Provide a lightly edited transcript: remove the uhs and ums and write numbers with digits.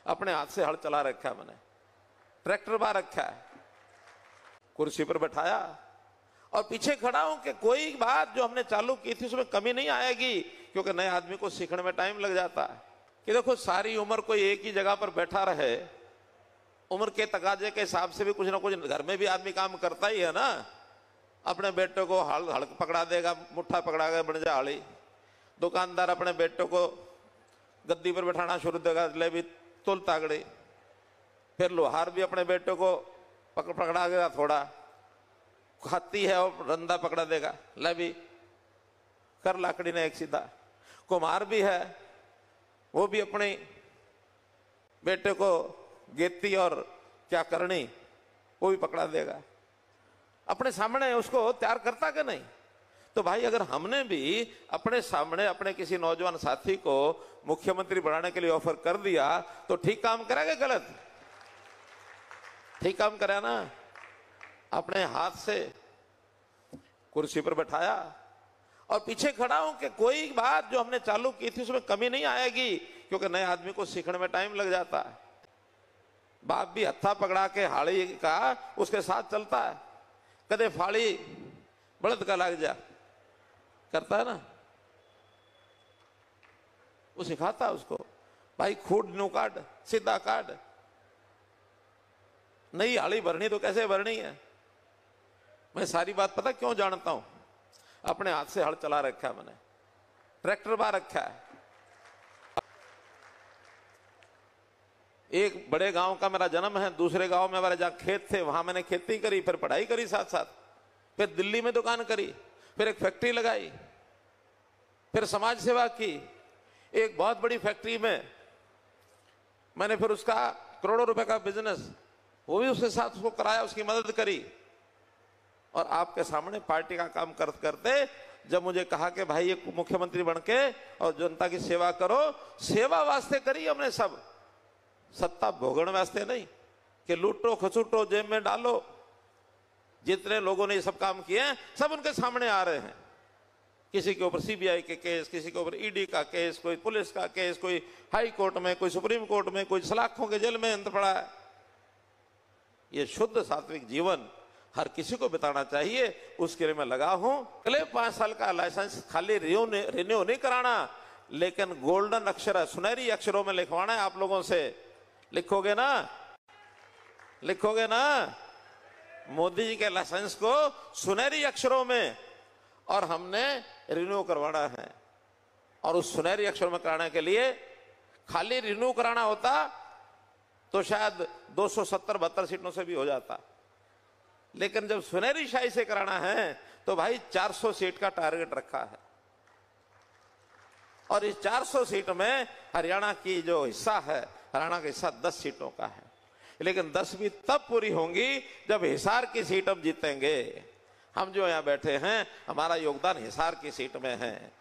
अपने हाथ से हल चला रखा है, मैंने ट्रैक्टर बा रखा है, कुर्सी पर बैठाया और पीछे खड़ा हूं कि कोई बात जो हमने चालू की थी उसमें कमी नहीं आएगी, क्योंकि नए आदमी को सीखने में टाइम लग जाता है। कि देखो सारी उम्र कोई एक ही जगह पर बैठा रहे, उम्र के तकाजे के हिसाब से भी कुछ ना कुछ घर में भी आदमी काम करता ही है ना। अपने बेटे को हल पकड़ा देगा, मुट्ठा पकड़ा के बन जा हाली। दुकानदार अपने बेटे को गद्दी पर बैठाना शुरू देगा, ले भी तुल तागड़ी। फिर लोहार भी अपने बेटे को पकड़ा देगा, थोड़ा खाती है और रंदा पकड़ा देगा, ले भी कर लाकड़ी ने एक सीधा। कुम्हार भी है, वो भी अपने बेटे को गेती और क्या करनी वो भी पकड़ा देगा। अपने सामने उसको तैयार करता कि नहीं? तो भाई अगर हमने भी अपने सामने अपने किसी नौजवान साथी को मुख्यमंत्री बनाने के लिए ऑफर कर दिया तो ठीक काम करेगा गलत? ठीक काम करा ना। अपने हाथ से कुर्सी पर बैठाया और पीछे खड़ा हूं कि कोई बात जो हमने चालू की थी उसमें कमी नहीं आएगी, क्योंकि नए आदमी को सीखने में टाइम लग जाता है। बाप भी हत्था पकड़ा के हाड़ी का उसके साथ चलता है, कदे फाड़ी बड़द का लग जा करता है ना, वो सिखाता है उसको, भाई खूट न्यू काट, सीधा काट, नई हाड़ी भरनी तो कैसे भरनी है। मैं सारी बात पता क्यों जानता हूं? अपने हाथ से हल चला रखा है, मैंने ट्रैक्टर बा रखा है। एक बड़े गांव का मेरा जन्म है, दूसरे गांव में हमारे जहां खेत थे वहां मैंने खेती करी, फिर पढ़ाई करी साथ साथ, फिर दिल्ली में दुकान करी, फिर एक फैक्ट्री लगाई, फिर समाज सेवा की। एक बहुत बड़ी फैक्ट्री में मैंने फिर उसका करोड़ों रुपए का बिजनेस वो भी उसके साथ उसको कराया, उसकी मदद करी। और आपके सामने पार्टी का काम करते करते जब मुझे कहा कि भाई ये मुख्यमंत्री बनके और जनता की सेवा करो, सेवा वास्ते करी हमने सब, सत्ता भोगण वास्ते नहीं कि लूटो खसूटो जेब में डालो। जितने लोगों ने ये सब काम किए हैं सब उनके सामने आ रहे हैं। किसी के ऊपर सीबीआई के केस, किसी के ऊपर ईडी का केस, कोई पुलिस का केस, कोई हाई कोर्ट में, कोई सुप्रीम कोर्ट में, कोई सलाखों के जेल में अंत पड़ा है। ये शुद्ध सात्विक जीवन हर किसी को बिताना चाहिए, उसके लिए मैं लगा हूं। अगले 5 साल का लाइसेंस खाली रिन्यू नहीं कराना, लेकिन गोल्डन अक्षर, सुनहरी अक्षरों में लिखवाना है आप लोगों से। लिखोगे ना? लिखोगे ना? मोदी जी के लाइसेंस को सुनहरी अक्षरों में, और हमने रिन्यू करवाना है। और उस सुनहरी अक्षरों में कराने के लिए खाली रिन्यू कराना होता तो शायद 270-72 सीटों से भी हो जाता, लेकिन जब सुनहरी शाही से कराना है तो भाई 400 सीट का टारगेट रखा है। और इस 400 सीट में हरियाणा की जो हिस्सा है, हरियाणा का हिस्सा 10 सीटों का है, लेकिन 10 भी तब पूरी होंगी जब हिसार की सीट हम जीतेंगे। हम जो यहां बैठे हैं हमारा योगदान हिसार की सीट में है।